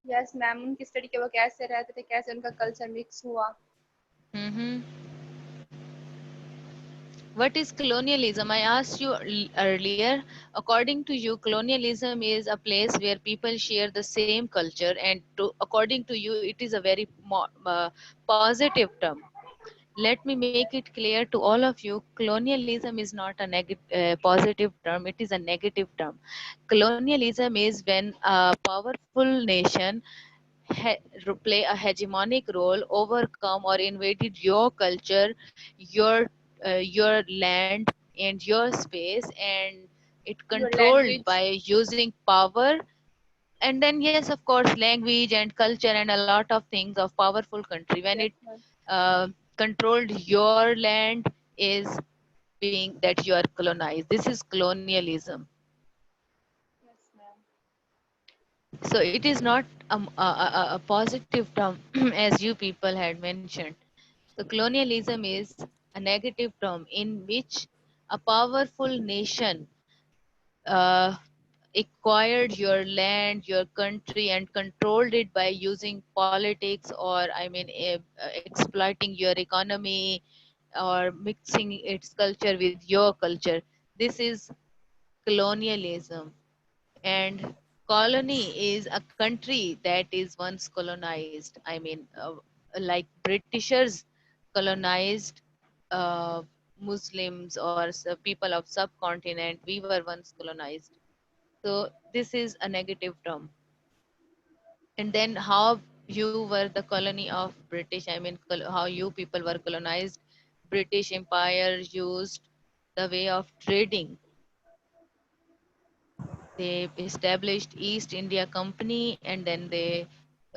Yes ma'am, उनकी study के वो कैसे रहते थे, कैसे उनका कल्चर मिक्स हुआ। Mm-hmm. What is colonialism? I asked you earlier. According to you, colonialism is a place where people share the same culture, and according to you, it is a very positive term. Let me make it clear to all of you, colonialism is not a positive term, it is a negative term. Colonialism is when a powerful nation play a hegemonic role, overcome or invaded your culture, your land and your space, and it Your controlled language. by using power, and then yes, of course, language and culture and a lot of things of powerful country. When it Yes ma'am. controlled your land is being that you are colonized. This is colonialism. Yes ma'am. So it is not a positive term as you people had mentioned. So colonialism is a negative term in which a powerful nation uh, acquired your land, your country, and controlled it by using politics, or I mean, exploiting your economy or mixing its culture with your culture. This is colonialism. And colony is a country that is once colonized. I mean, like Britishers colonized uh, Muslims or people of subcontinent. We were once colonized. So this is a negative term. And then how you were the colony of British. I mean, how you people were colonized. British Empire used the way of trading. They established East India Company, and then they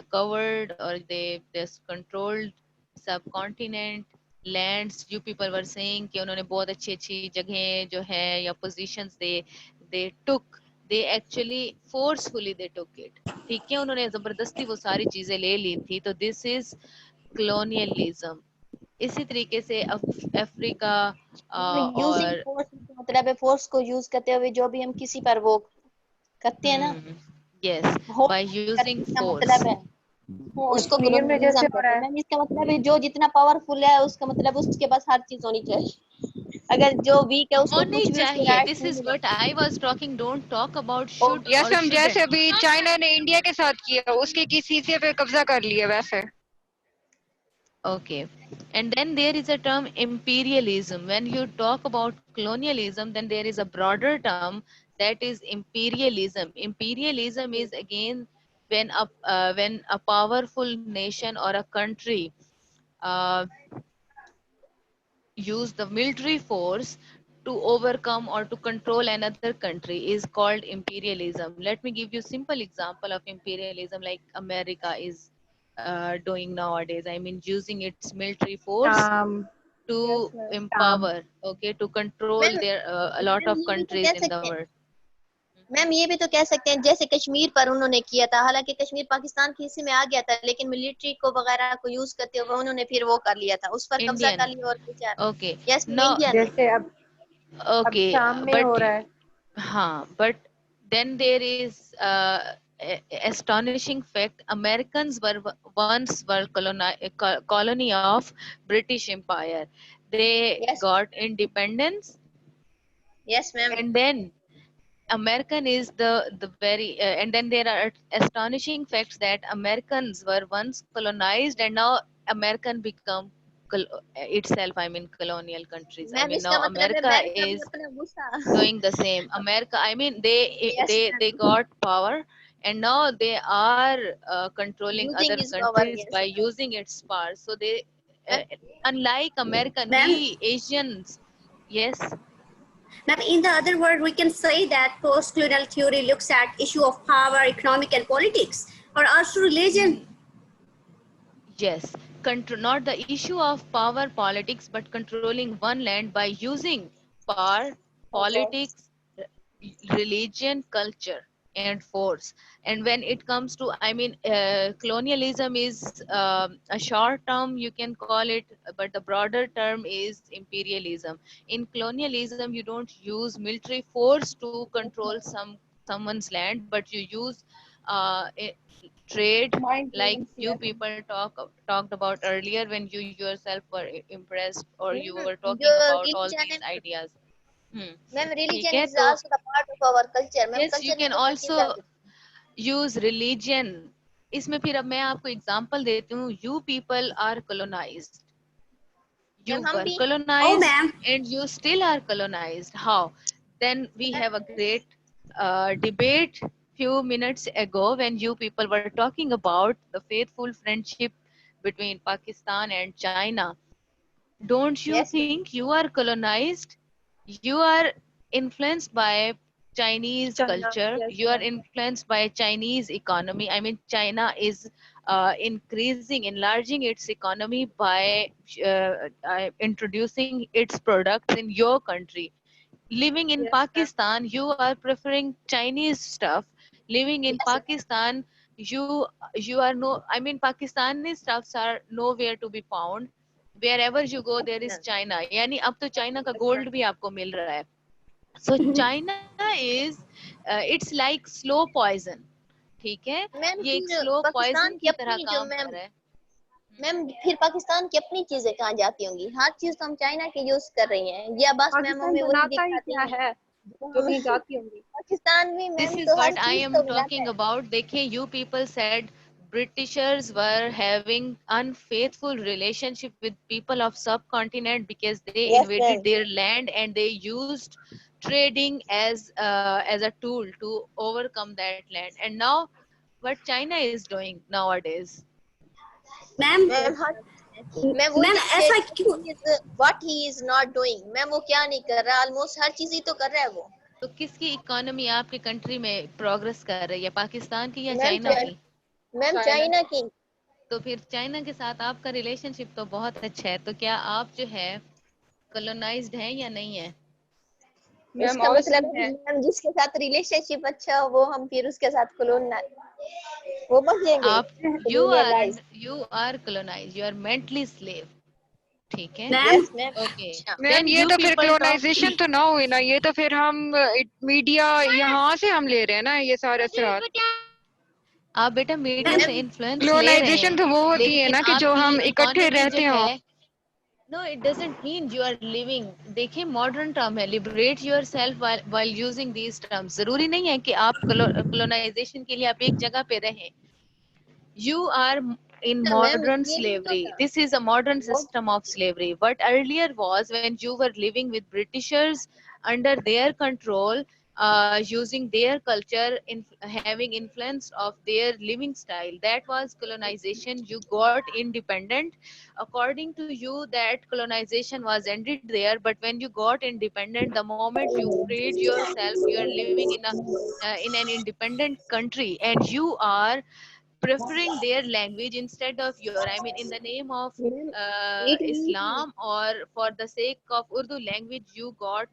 covered, or they just controlled subcontinent lands. You people were saying कि उन्होंने बहुत अच्छी अच्छी जगहें जो है या positions they took. They actually forcefully they took it. ठीक है, उन्होंने जबरदस्ती वो सारी चीजें ले ली थी. तो this is colonialism. इसी तरीके से अफ्रीका यूजिंग और फोर्स का मतलब है फोर्स को यूज करते हुए जो भी हम किसी पर वो करते हैं ना, yes, हो by using करने का force. मतलब है, वो उसको कश्मीर में जैसे कॉलोनियलिज्म हो कहते रहा हैं है। मैम। इसका मतलब है जो जितना पावरफुल है उसका मतलब उसके पास हर चीज होनी चाहिए, अगर जो वीक है उसको होनी कुछ भी उसके चाहिए. राइट्स दिस नहीं इज मिलेंगे। What I was talking. Don't talk about oh, should yes और मैम, जैसे शुडंट. अभी चाइना ने इंडिया के साथ किया, उसके किस हिस्से पे कब्जा कर लिया वैसे। Okay. And then there is a term imperialism. When you talk about colonialism, then there is a broader term that is imperialism. Imperialism is again when a powerful nation or a country uh, use the military force to overcome or to control another country is called imperialism. Let me give you simple example of imperialism like America is doing nowadays. I mean, using its military force yes to ma'am. empower, okay, to control ma'am their a lot ma'am of ये भी तो countries कह in the सकते हैं, world. Ma'am ये भी तो कह सकते हैं जैसे कश्मीर पर उन्होंने किया था, हालांकि कश्मीर पाकिस्तान के हिस्से में आ गया था, लेकिन मिलिट्री को वगैरह को यूज करते हुए उन्होंने फिर वो कर लिया था, उस पर कब्जा कर Indian, लिया और विचार। okay, yes ma'am, now, India ने। जैसे अब okay, शाम में but हो रहा है। but then there is astonishing fact. Americans were once were colony of British Empire. They yes got independence, yes ma'am. and then American is the very and then there are astonishing facts that Americans were once colonized, and now American become itself. I mean, colonial countries. I ma'am mean, now इसका मतलब है America America भी is अपना गुस्सा। doing the same. America, I mean, yes they ma'am, got power, and now they are controlling other using is power. countries by yes using its power. So they, ma'am. unlike American, Ma'am, we Asians, yes, ma'am, in the other word, we can say that post-colonial theory looks at issue of power, economic, and politics, or also religion. yes, not the issue of power politics, but controlling one land by using power, politics, religion, culture, and force. And when it comes to, I mean, colonialism is a short term, you can call it, but the broader term is imperialism. In colonialism, you don't use military force to control someone's land, but you use trade, mind like games, you yes. people talked about earlier when you yourself were impressed or you were जो talking about all religion these है ideas. Ma'am, ठीक religion है, is तो also the part of our culture ma'am, yes, you culture के can बिना चीजें also use religion. इसमें फिर अब मैं आपको एग्जांपल देती हूँ. You people are colonized. You ma'am हम were भी Oh, colonized ma'am. and you still are colonized. How? Then we have a great debate few minutes ago when you people were talking about the faithful friendship between Pakistan and China. Don't you yes think you are colonized? You are influenced by Chinese China, culture. yes, You are ma'am. influenced by Chinese economy. I mean, China is increasing, enlarging its economy by introducing its products in your country. Living in Yes, ma'am. Pakistan, you are preferring Chinese stuff. Living in yes Pakistan, you are no. I mean, Pakistani stuffs are nowhere to be found. Wherever you go, there is ma'am China. यानी अब तो China का Yes, ma'am. Gold भी आपको मिल रहा है. So China is it's like slow poison. ठीक है, मैम ये एक फिर स्लो पाकिस्तान पॉइजन की की तरह अपनी जो काम कर मैम रहा है. मैम फिर पाकिस्तान की अपनी चीजें कहाँ जाती होंगी? हर चीज तो हम चाइना की यूज कर रही हैं, या बस मैम पाकिस्तान हमें वही बनाता ही दिखाती क्या हैं है जो जो हम कहीं जाती होंगी? पाकिस्तान में This मैम is तो हर what I चीज am तो बनाता talking है. about. देखिए, you people said Britishers were having unfaithful relationship with people of subcontinent because they yes invaded ma'am their land and they used trading as a tool to overcome that land. And now, what China is doing nowadays? Ma'am, ma'am Yes, her ma'am. मैं वो ma'am, चीज ऐसा कह क्यों? What he is not doing ma'am, वो क्या नहीं कर रहा, ऑलमोस्ट हर चीज ही तो कर रहा है वो. तो किसकी इकोनॉमी आपके कंट्री में प्रोग्रेस कर रही है, पाकिस्तान की या मैम चाइना की? मैम चाइना चाइना की. तो फिर चाइना के साथ आपका रिलेशनशिप तो बहुत अच्छा है. तो क्या आप जो है कॉलोनाइज्ड हैं या नहीं है? मैम इसका मतलब ऑब्वियसली है है. कि मैम जिसके साथ रिलेशनशिप अच्छा हो वो हम फिर उसके साथ वो बन जाएंगे आप colonialize. you are colonized, you are mentally slave. ठीक है, Ma'am, यस मैम. okay. अच्छा मैम Then ये you तो फिर people talk. कलोनाइजेशन तो ना हुई ना, ये तो फिर हम मीडिया यहाँ से हम ले रहे हैं ना ये सारे असरात. आप बेटा मीडिया ma'am, से मैम इन्फ्लुएंस ले रहे कलोनाइजेशन हैं, तो वो होती है लेकिन ना कि जो आपकी हम इकट्ठे इकोनॉमी जो रहते हो. है, no it doesn't mean you are living. देखिए, मॉडर्न टर्म है, liberate yourself while using these terms. जरूरी नहीं है कि आप कलोनाइजेशन के लिए आप एक जगह पे रहें. You are in ma'am modern ये नहीं slavery. होता This is a modern वो. system of slavery. What earlier was when you were living with Britishers under their control, using their culture, having influence of their living style. That was colonization. You got independent. According to you, that colonization was ended there. But when you got independent, the moment you freed yourself, you are living in an independent country, and you are preferring their language instead of your. I mean, in the name of ma'am 8 minutes. Islam or for the sake of Urdu language, you got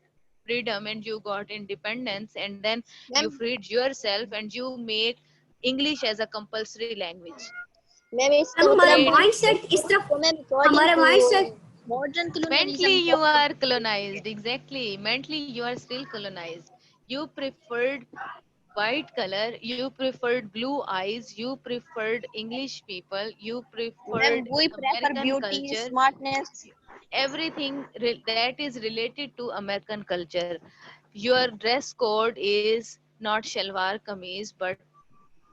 freedom and you got independence, and then you ma'am freed yourself and you make English as a compulsory language. Ma'am इसका ma'am, हमारा मतलब Great. mindset इस तरफ, तो ma'am according हमारा to mindset, modern Mentally, colonialism you are colonized. Exactly. Mentally, you are still colonized. You preferred white color, you preferred blue eyes, you preferred English people, you ma'am preferred we prefer American beauty culture. smartness. Everything that is related to American culture. Your dress code is not shalwar kameez but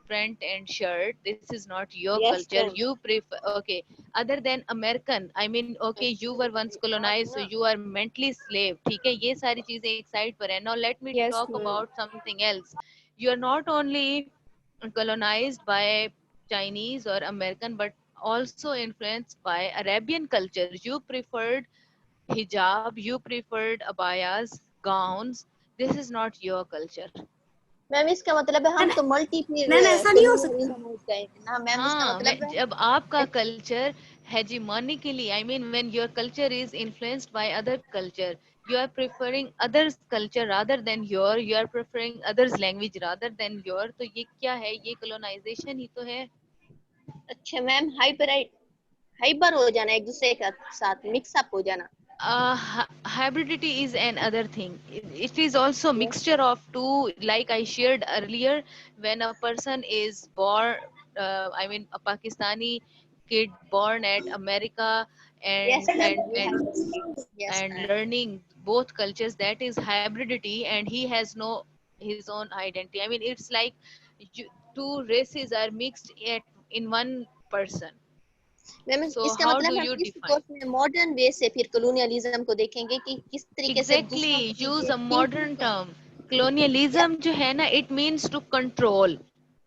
front and shirt. This is not your Yes culture. Ma'am. You prefer, okay, other than American. I mean, okay, you were once colonized, so you are mentally slave. ठीक है, ये सारी चीजें एक side पर है. Now let me Yes, talk ma'am. about something else. You are not only colonized by Chinese or American, but also influenced by Arabian culture. You preferred hijab, you preferred abayas, gowns. This is not your culture. Ma'am इसका मतलब है हम ma'am, तो multi फिर ma'am ऐसा नहीं हो सकता. colonialism हो गए ना मैम, इसका हाँ, मतलब है जब आपका culture hegemonically, I mean, when your culture is influenced by other culture, you are preferring others culture rather than your, you are preferring others language rather than your. तो ये क्या है? ये colonization ही तो है. अच्छा मैम हाइपर हो जाना, एक दूसरे का साथ मिक्स अप हो जाना. Hybridity is another thing. It is also mixture of two, like I shared earlier. When a person is born, I mean a Pakistani kid born at America Yes, and ma'am. and We have and this. Yes, and ma'am. learning both cultures, that is hybridity, and he has no his own identity. I mean it's like two races are mixed in one person. Ma'am So इसका how मतलब do हम you इस define? Course में modern way से फिर colonialism को देखेंगे कि किस तरीके से दूसरों Exactly, की use जो a थिंकिंग modern है। term. Colonialism जो है ना, it means to control.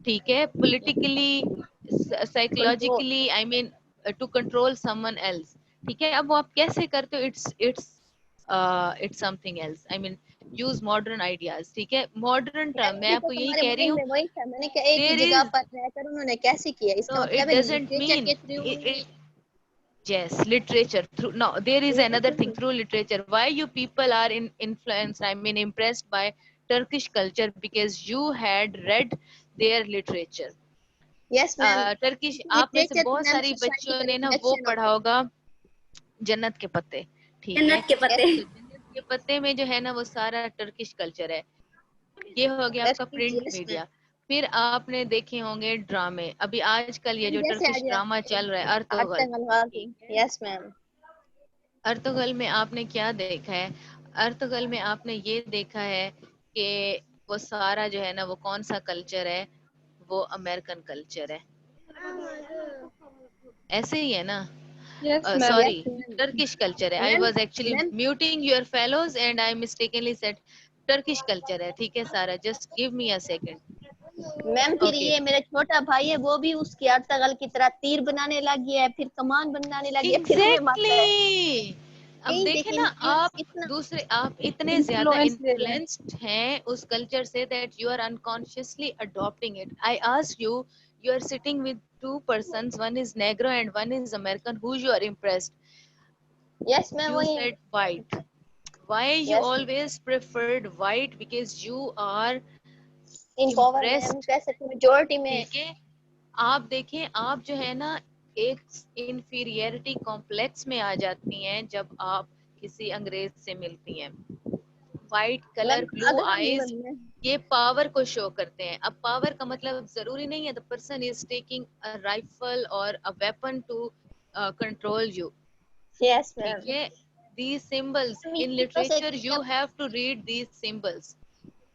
ठीक है, politically, control. psychologically, I mean to control someone else. ठीक है, अब वो आप कैसे करते हो, it's something else. I mean use modern ideas. ठीक है, modern term मैम मैं अभी तक आपको यही हमारे कह रही माइंड हूँ. में वही था, मैंने कहा एक ही There जगह is पर रहकर उन्होंने कैसे किया, इसका no, मतलब it है doesn't लिटरेचर mean के through. yes, literature through. No, there is another thing through literature. Why you people are influenced? I mean, impressed by Turkish culture because you had read their literature. Yes ma'am, Turkish, आप में से literature बहुत ma'am सारी society बच्चों का ने ना वो रिफ्लेक्शन पढ़ा ऑफ होगा, जन्नत के पत्ते. ठीक है, जन्नत के इट। पत्ते। तो जन्नत के पत्ते में जो है ना वो सारा टर्किश कल्चर है. ये हो गया आपका प्रिंट यस मैम। मीडिया. फिर आपने देखे होंगे ड्रामे. अभी आजकल ये जो जैसे टर्किश आज ड्रामा चल रहा है अर्तुगल. आर्टंगल वाली। ठीक है, यस मैम। अर्तुगल में आपने क्या देखा है? अर्तुगल में आपने ये देखा है कि वो सारा जो है ना वो कौन सा कल्चर है, वो अमेरिकन कल्चर है. ऐसे ही है ना? Yes, ma'am. Sorry, yes ma'am. Turkish culture है. I ma'am was actually ma'am muting your fellows and I mistakenly said Turkish culture है. ठीक है Sara, just give me a second. Ma'am फिर ओके, ये मेरा छोटा भाई है, वो भी उसकी अर्तगल की तरह तीर बनाने लग गया है, फिर कमान बनाने लग गया, फिर हमें मारता है। एग्जैक्टली. अब यही देखे देखिए ना, आप इतना दूसरे, आप इतने ज्यादा Influence ले रहे हैं. इन्फ्लुएंस्ड हैं उस कल्चर से that you are unconsciously adopting it. I asked you, you are sitting with two persons, one is negro and one is American, who you are impressed? Yes ma'am You वही। said white. Why you yes always preferred white? Because you are in power में हम impressed. कह सकते हैं majority में। ठीक है, आप देखें, आप जो है ना एक इंफीरियरिटी कॉम्प्लेक्स में आ जाती हैं जब आप किसी अंग्रेज से मिलती हैं. वाइट कलर, मैम ब्लू अगर आईज, हम ये पावर को शो करते हैं. अब पावर का मतलब जरूरी नहीं है the person is taking a rifle और a weapon to control you. Yes ठीक मैम। है, these symbols in ये बस literature एक you have to read these symbols.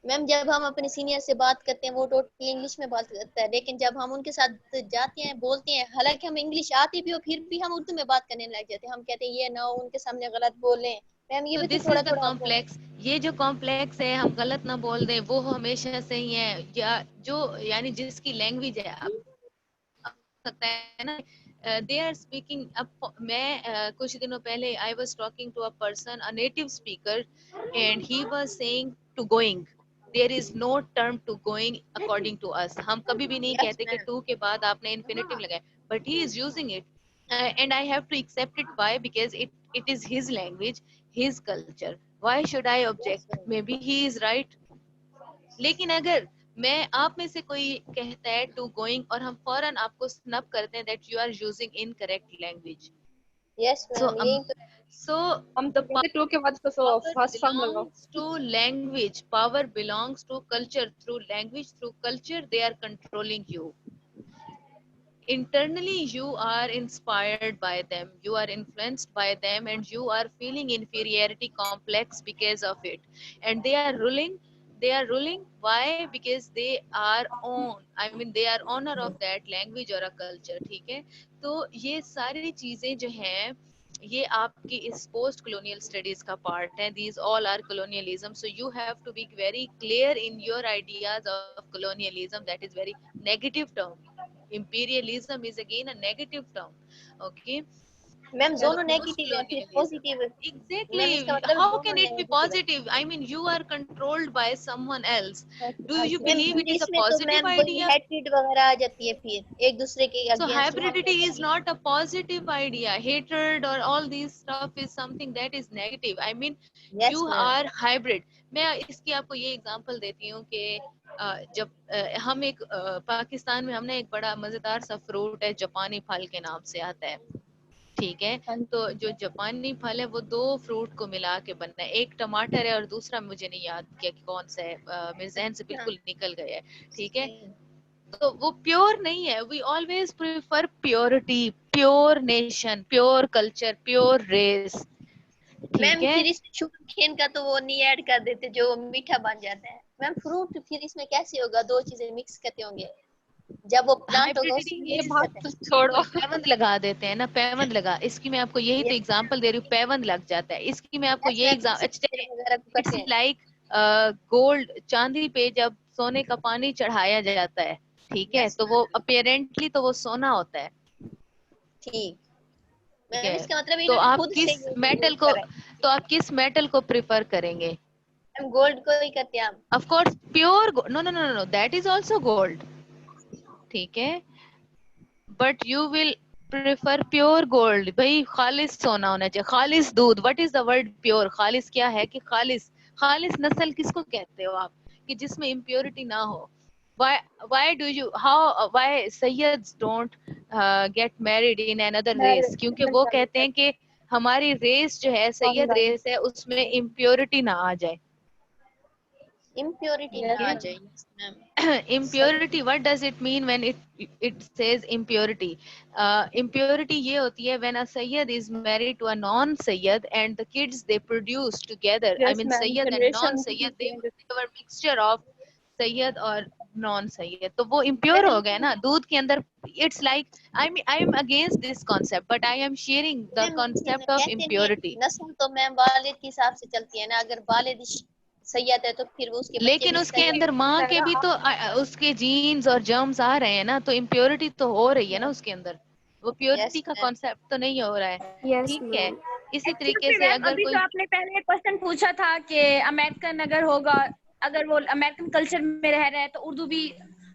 Ma'am जब हम अपने सीनियर से बात करते हैं वो टोटली इंग्लिश में बात करता है, लेकिन जब हम उनके साथ जाते हैं बोलते हैं, हालांकि हम इंग्लिश आती भी हो फिर भी हम उर्दू में बात करने लग जाते हैं, हम कहते हैं ये ना उनके सामने गलत बोलें। मैम ये तो भी तो दिस थोड़ा इज द थोड़ा कॉम्प्लेक्स. ये जो कॉम्प्लेक्स है, हम गलत ना बोल दें, वो हमेशा से ही है. या जो यानी जिसकी लैंग्वेज है, अब सकता है ना, दे आर स्पीकिंग. अब मैं कुछ दिनों पहले I was talking to a person, a native speaker, and he was saying to going. There is no term to going according to us. हम कभी भी नहीं यस कहते कि मैम। टू के बाद आपने इन्फिनेटिव लगाया, but he is using it. And I have to accept it. Why? Because it is his language, his culture. Why should I yes object? Ma'am. Maybe he is right. लेकिन अगर मैं, आप में से कोई कहता है टू गोइंग और हम फौरन आपको स्नब करते हैं that you are using incorrect language. Yes So ma'am यही तो। so हम तो the कहते टू के बाद तो power फर्स्ट फॉर्म लगाओ. belongs to language. Power belongs to culture. Through language, through culture, they are controlling you. Internally you are inspired by them, you are influenced by them, and you are feeling inferiority complex because of it. And they are ruling. Why? Because they are own, I mean they are owner of that language or a culture. ठीक है, तो ये सारी चीजें जो हैं, ये आपकी इस पोस्ट colonial स्टडीज का पार्ट है. these all are colonialism. So you have to be very clear in your ideas of colonialism. That is very negative term. Imperialism is again a negative term. Okay, ma'am so दोनों post negative है फिर colonialism. Positive. Ma'am इसका Exactly. मतलब How दोनों can it be negative positive? I mean, you are controlled by someone else. है। Do you ma'am believe it फिर is a इसमें तो positive मैम वही idea? हेट्रेड वगैरह आ जाती है, फिर एक दूसरे के So अगेंस्ट हम hybridity कहते is हैं। not a positive idea. Hatred or all these stuff is something that is negative. I mean, yes you ma'am. are hybrid. मैं इसकी आपको ये एग्जांपल देती हूँ कि जब हम एक पाकिस्तान में हमने एक बड़ा मजेदार सा फ्रूट है, जापानी फल के नाम से आता है. ठीक है, तो जो जापानी फल है वो दो फ्रूट को मिला के बनना है. एक टमाटर है और दूसरा मुझे नहीं याद किया कि कौन सा है, मेरे जहन से बिल्कुल निकल गया है. ठीक है, तो वो प्योर नहीं है. We always prefer purity, pure nation, pure culture, pure race. ठीक मैम है. फिर इसमें शुगर केन का तो वो नहीं ऐड कर देते जो मीठा बन जाता है मैम. फ्रूट फिर इसमें कैसे होगा, दो चीजें मिक्स करते होंगे, जब वो प्लांट होगा हाइब्रिडिटी उसमें ये मिक्स बहुत करते हैं. छोड़ो। पैवंद लगा देते हैं ना, पैवंद लगा. इसकी मैं आपको यही तो यस एग्जांपल दे रही हूँ, पैवंद लग जाता है. इसकी मैं आपको यस ये मैम, एग्जांपल, किसी वगैरह को इट्स करते हैं. लाइक गोल्ड, चांदी पे जब सोने का पानी चढ़ाया जाता है, ठीक है, यस तो वो मैम. अपेरेंटली तो वो सोना होता है. ठीक. ठीक मैम है. इसका मतलब तो इन्होंने आप खुद से किस ये मेटल यूज को, करा है. तो आप किस मेटल को प्रिफर करेंगे? हम गोल्ड को ही करते हैं हम. Of course pure. No no no no, that is also gold. ठीक है. But you will prefer pure gold. भाई खालिस सोना होना चाहिए, खालिस दूध. What is the word pure? खालिस क्या है कि खालिस, खालिस नस्ल किसको कहते हो आप, कि जिसमें इम्प्योरिटी ना हो? why do you how why Sayyids don't get married in another race? क्योंकि वो कहते हैं कि हमारी रेस जो है, सैयद रेस है, उसमें इम्प्योरिटी ना आ जाए. इम्प्योरिटी ठीक ना आ है. जाए. Yes ma'am. impurity, what does it mean when it says impurity? Impurity ये होती है when a sayyid is married to a non sayyid and the kids they produce together, I yes mean ma'am, sayyid and non generation sayyid, उनकी they were mixture of sayyid और non sayyid, तो वो impure हो गए ना दूध के अंदर. It's like I am against this concept, but I am sharing the ma'am लेकिन concept of कहते नहीं है, impurity. नस्ल तो मैम वालिद के हिसाब से चलती है ना. अगर वालिद सैयद है तो फिर वो उसके बच्चे लेकिन भी उसके सैयद. अंदर माँ के भी तो उसके जीन्स और जर्म्स आ रहे हैं ना, तो इम्प्योरिटी तो हो रही है ना उसके अंदर. वो प्योरिटी यस का मैम. कॉन्सेप्ट तो नहीं हो रहा है. यस ठीक है. मैम. इसी तरीके एक्चुअली से मैम अगर अभी जो कोई, आपने पहले एक क्वेश्चन पूछा था कि अमेरिकन अगर होगा, अगर वो अमेरिकन कल्चर में रह रहा है तो उर्दू भी,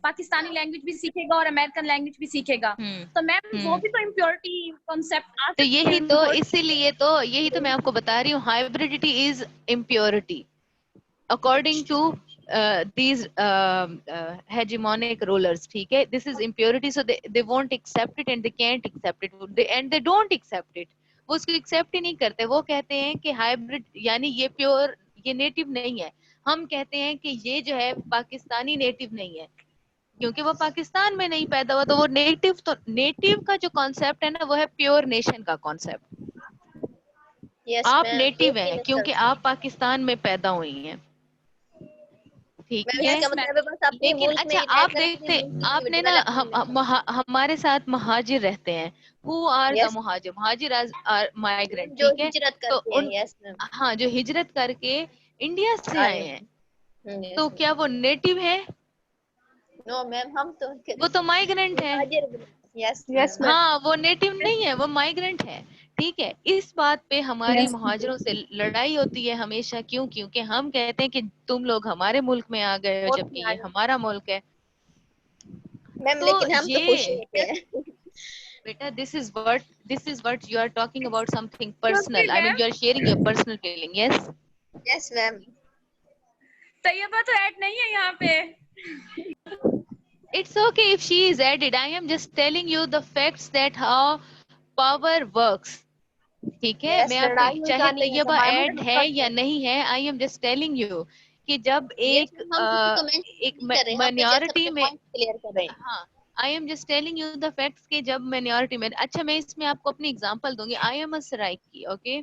पाकिस्तानी लैंग्वेज भी सीखेगा और अमेरिकन लैंग्वेज भी सीखेगा. तो मैम वो हम्म, भी तो इम्प्योरिटी कॉन्सेप्ट आ तो सकते यही हैं तो, बिकॉज. यही तो मैं आपको बता रही हूँ, hybridity is impurity according to these hegemonic rulers. ठीक है. This is impurity, so they won't accept it and they can't accept it, and they don't accept it. वो उसको एक्सेप्ट ही नहीं करते. वो कहते हैं कि हाइब्रिड यानी ये प्योर, ये नेटिव नहीं है. हम कहते हैं कि ये जो है पाकिस्तानी नेटिव नहीं है, क्योंकि वो पाकिस्तान में नहीं पैदा हुआ. तो वो नेटिव, तो नेटिव का जो कॉन्सेप्ट है ना, वो है प्योर नेशन का कॉन्सेप्ट. यस आप मैम, नेटिव एक ही हैं नस्ल क्योंकि से. आप पाकिस्तान में पैदा हुई हैं. ठीक मैम है. इसका यस मतलब मैम. है बस अपने लेकिन मुल्क में अच्छा, ही रह आप कर अपने देखते, मुल्क की आपने ना डेवलपमेंट में. हमारे साथ महाजिर रहते हैं. हु आर द यस मुहाजिर? महाजिर आर माइग्रेंट. मैम, जो ठीक है. हिजरत तो करते हैं. उन, यस मैम. हाँ, जो हिजरत करके इंडिया से आए आए हैं, हैं. तो यस मैम. क्या वो नेटिव है? नो मैम, हम तो वो तो माइग्रेंट है. मुहाजिर. Yes yes ma'am. मैम. हाँ, वो नेटिव नहीं है, वो माइग्रेंट है. ठीक है. इस बात पे हमारी यस. मुहाजिरों से लड़ाई होती है हमेशा. क्यों? क्योंकि हम कहते हैं कि तुम लोग हमारे मुल्क में आ गए हो, जबकि ये हमारा मुल्क है. मैम तो लेकिन हम तो खुश ये होते हैं. बेटा, this is what you are talking about, something Absolutely, personal. I mean, ma'am. you are sharing your personal feeling. Yes. Yes ma'am. Tayyaba तो ऐड नहीं है यहाँ पे. It's okay if she is added. I am just telling you the facts that how power works. ठीक है. Yes मैं ma'am. आपको चाहे तैयबा ऐड है या नहीं है, I am just telling you कि जब यस एक मैम, हम किसी को मेंशन एक नहीं कर रहे, हम तो जस्ट माइनॉरिटी अपने में, पॉइंट क्लियर कर रहे हैं. हाँ, I am just telling you the facts कि जब माइनॉरिटी में, अच्छा मैं इसमें आपको अपनी एग्जांपल दूंगी. I am a Saraiki, okay,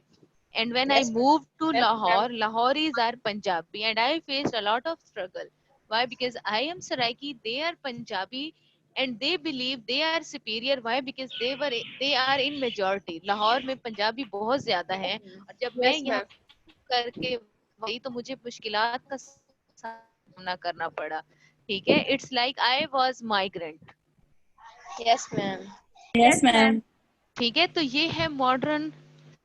and when I yes move to ma'am. Lahore, Lahoris are Punjabi and I faced a lot of struggle. Why? Because I am Saraiki, they are Punjabi and they believe they are superior. Why? Because they are in majority. Lahore में पंजाबी बहुत ज्यादा हैं, और जब मैं yes यहाँ ma'am. करके वही, तो मुझे मुश्किलात का सामना करना पड़ा. ठीक है. It's like I was migrant. Yes ma'am. Yes ma'am. ठीक है. तो ये है modern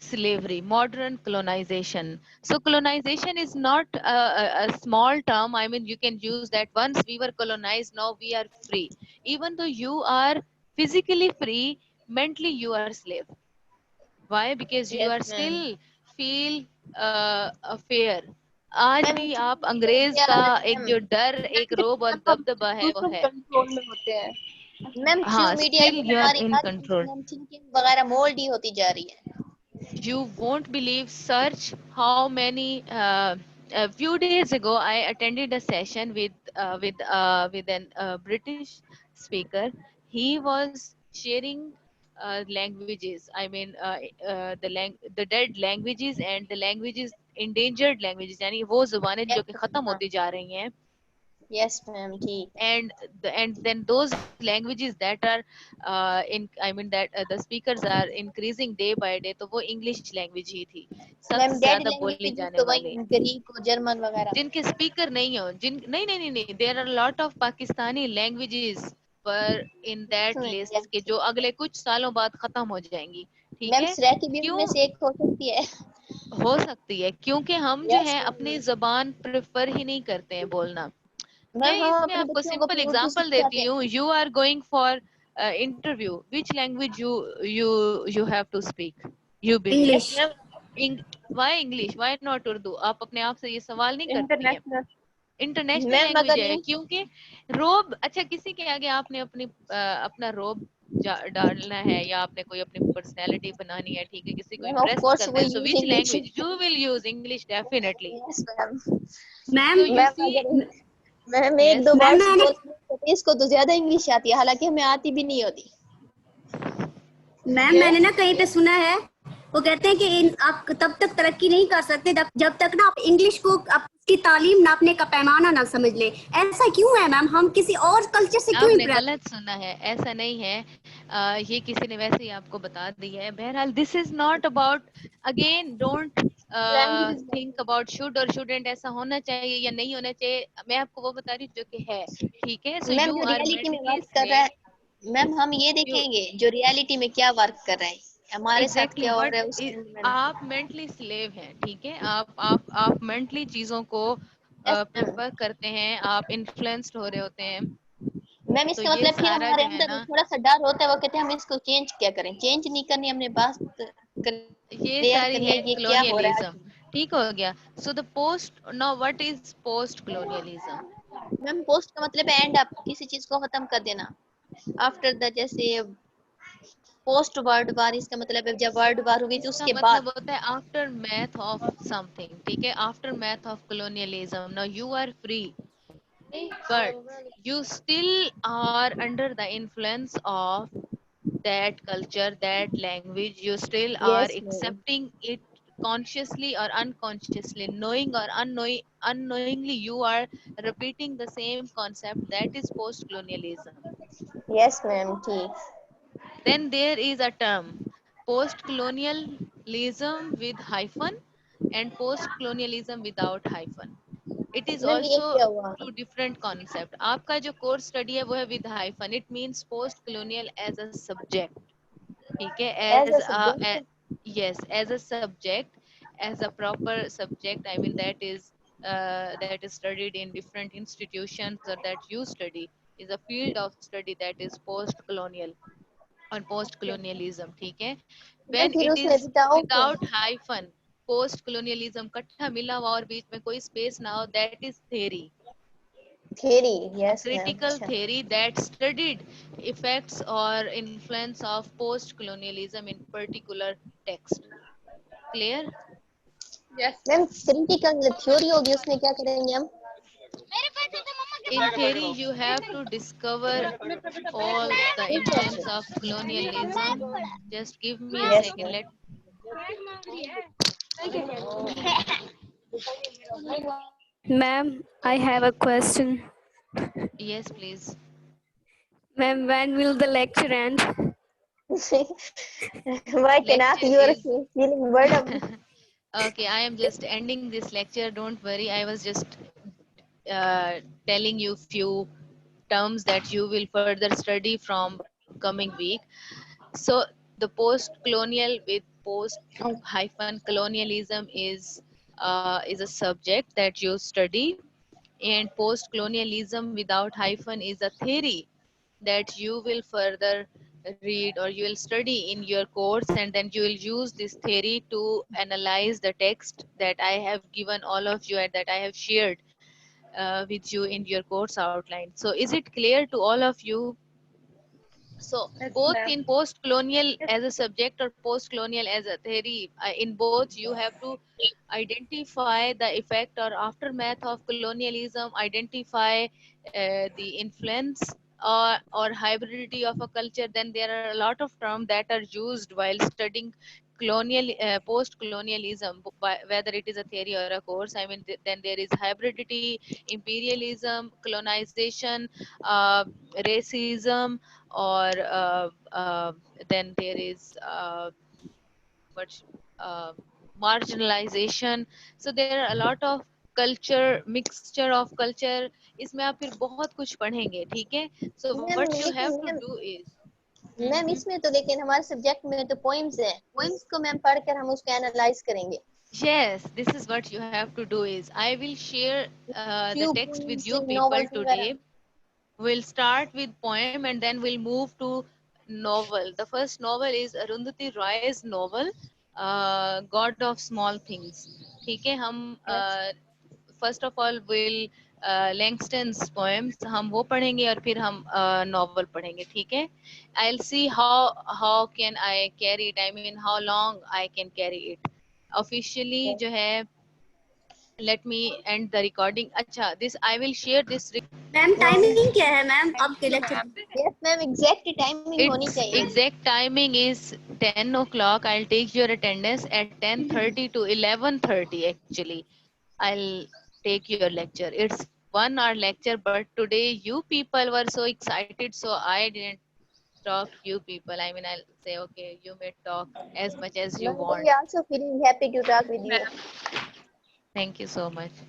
slavery, modern colonization. So colonization is not a small term. I mean, you can use that. Once we were colonized, now we are free. Even though you are physically free, mentally you are slave. Why? Because you yes are ma'am. still feel fear. आज ma'am भी आप चूंकि अंग्रेज India, का एक ma'am जो डर, एक रोब और दबदबा है, वो है. कंट्रोल में होते हैं. मैम हाँ, मीडिया still की you are हमारी in हर चीज control. मैम थिंकिंग वगैरह मोल्ड ही होती जा रही है. You won't believe, search how many a few days ago I attended a session with an British speaker, he was sharing languages. I mean, the dead languages and the languages, endangered languages, यानी वो ज़ुबानें जो कि खत्म होती जा रही हैं. Yes ma'am ठीक. And then those languages that are in, I mean that the speakers are increasing day by day, तो वो English language ही थी मैम सबसे डेड ज्यादा बोली लैंग्वेज जाने तो वाली. वही ग्रीक और जर्मन वगैरह. जिनके स्पीकर नहीं हो, नहीं नहीं नहीं नहीं, there are lot of Pakistani languages पर इन दैट लिस्ट के जो अगले कुछ सालों बाद खत्म हो जाएंगी. ठीक मैम है, सराकी भी क्यों उनमें से एक हो सकती है. हो सकती है? क्योंकि हम जो है अपनी जबान प्रेफर ही नहीं करते हैं बोलना. मैं मैम हम इसमें अपने आपको बच्चों को सिंपल अपनी उर्दू एग्जांपल सिखाते देती हैं. हूँ. You are going for interview, which language you have to speak, you believe. Yes English. Ma'am. why English, why not Urdu? आप अपने आप से ये सवाल नहीं करती हैं. इंटरनेशनल. इंटरनेशनल मैम लैंग्वेज अगर है क्योंकि रोब, अच्छा किसी के आगे आपने अपना रोब डालना है या आपने कोई अपनी पर्सनालिटी बनानी है, ठीक है, किसी को मैम ऑफ इम्प्रेस कोर्स करना वो है, so use which English. Language you will use? English definitely. Yes ma'am. So ma'am you ma'am see. अगर मैम एक यस दो मैम वर्ड्स मैंने बोल तो इसको तो ज्यादा इंग्लिश आती है, हालांकि हमें आती भी नहीं होती. मैम मैंने ना कहीं पे सुना है, वो कहते हैं कि आप तब तक तरक्की नहीं कर सकते जब तक ना आप इंग्लिश को आपकी तालीम नापने का पैमाना ना समझ ले. ऐसा क्यों है मैम? हम किसी और कल्चर से क्यों आपने इम्प्रेस? गलत सुना है, ऐसा नहीं है. ये किसी ने वैसे ही आपको बता दिया है. बहरहाल this is not about, again don't language think about should और शुडेंट, ऐसा होना चाहिए या नहीं होना चाहिए. मैं आपको वो बता रही हूँ जो कि है. ठीक है, सो मैम यू जो आर रियलिटी में मिडिल वर्क ईस्ट कर रहा में. है, मैम हम ये यू देखेंगे जो रियलिटी में क्या वर्क कर रहा है, हमारे साथ एग्जैक्टली क्या हो बट रहा है उसके अंदर. आप मेंटली स्लेव हैं. ठीक है, आप मेंटली चीजों को यस मैम. प्रेफर करते हैं, आप इन्फ्लुएंस्ड हो रहे होते हैं. मैम तो इसका ये मतलब फिर सारा हमारे जो है अंदर ना, थोड़ा सा डर होता है, वो कहते हैं हम इसको चेंज क्या करें, चेंज नहीं करनी, हमने बात ये क्लियर सारी करनी है है ये क्या हो रहा colonialism. है. ठीक हो गया. So the post, now what is post colonialism? Ma'am post का मतलब है एंड, आप किसी चीज को खत्म कर देना. आफ्टर द, जैसे पोस्ट वर्ल्ड वार, इसका मतलब है जब वर्ल्ड वार हुई थी इसका उसके बाद. मतलब होता है आफ्टर मैथ ऑफ समथिंग. ठीक है, aftermath of colonialism. Now you are free but you still are under the influence of that culture, that language. You still are yes ma'am. accepting it consciously or unconsciously, knowing or unknowingly you are repeating the same concept. That is post colonialism. Yes ma'am ठीक. Then there is a term post colonialism with hyphen and post colonialism without hyphen. It is ma'am ये also क्या हुआ? two different concept. आपका जो course study है वो है with hyphen. It means post colonial as a subject. ठीक है, as as a subject. yes, as a subject, as a proper subject. I mean that is studied in different institutions, or that you study is a field of study that is post colonial or post colonialism. ठीक है, ma'am when फिर it उसमें is without. without hyphen, post colonialism कट्ठा मिला हुआ और बीच में कोई स्पेस ना हो, that is theory. Theory. A yes ma'am. critical अच्छा. theory that studied effects or influence of post colonialism in particular text. Clear? Ma'am critical theory होगी, उसमें क्या करेंगे हम? In theory you have to discover all the influence of colonialism. Just give me a yes second. Ma'am. Let Ma'am, I have a question. yes please. Ma'am, when will the lecture end? Why cannot Lecture you are is feeling boredom? okay, I am just ending this lecture, don't worry. I was just telling you few terms that you will further study from coming week. So the post colonial with post hyphen colonialism is a subject that you study, and post colonialism without hyphen is a theory that you will further read or you will study in your course, and then you will use this theory to analyze the text that I have given all of you and that I have shared with you in your course outline. So is it clear to all of you? So both in post-colonial as a subject or post-colonial as a theory, in both you have to identify the effect or aftermath of colonialism, identify the influence or hybridity of a culture, then there are a lot of terms that are used while studying post-colonialism, whether it is a theory or a course. I mean, then there is hybridity, imperialism, colonization, racism, or then there is what marginalization. So there are a lot of mixture of culture. इसमें आप फिर बहुत कुछ पढ़ेंगे, ठीक है? So ma'am what you have लेकिन to ma'am do is ma'am इसमें तो लेकिन हमारे सब्जेक्ट में तो पोइम्स हैं, पोइम्स को मैम पढ़कर हम उसको एनालाइज करेंगे। yes, this is what you have to do is I will share the few text with poems you people novels today. वगैरह। We'll start with poem and then we'll move to novel. The first novel is Arundhati Roy's novel, God of Small Things. ठीक है, हम first of all will Langston's poems हम वो पढ़ेंगे और फिर हम novel पढ़ेंगे, ठीक है? I'll see how can I carry it. I mean how long I can carry it. Officially जो है, let me end the recording. अच्छा, this I will share this. Ma'am timing क्या है मैम आपके लेक्चर की? यस मैम एग्जैक्ट टाइमिंग होनी Its चाहिए। exact timing is 10 o'clock. I'll take your attendance at 10:30 to 11:30 actually. I'll take your lecture. It's 1 hour lecture, but today you people were so excited, so I didn't talk you people. I mean, I'll say, okay, you may talk as much as you ma'am we want. Also feeling happy to talk with you. Thank you so much.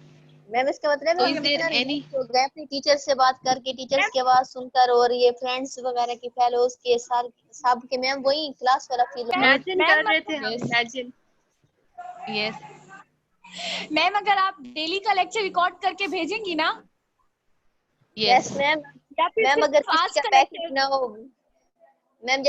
Ma'am इसका मतलब So है is हम there इतना any? Relax हो गए अपनी teacher से बात करके, टीचर्स की आवाज सुनकर और ये फ्रेंड्स वगैरह की फेलोज के साथ सब के मैम वही क्लास वाला फील हो। इमेजिन कर रहे थे हम, Yes. इमेजिन। Yes. मैम अगर आप डेली का लेक्चर रिकॉर्ड करके भेजेंगी ना, यस Yes. मैम। या फिर मैम सिर्फ अगर किसी आज का का पैकेट लेक्चर ना हो मैम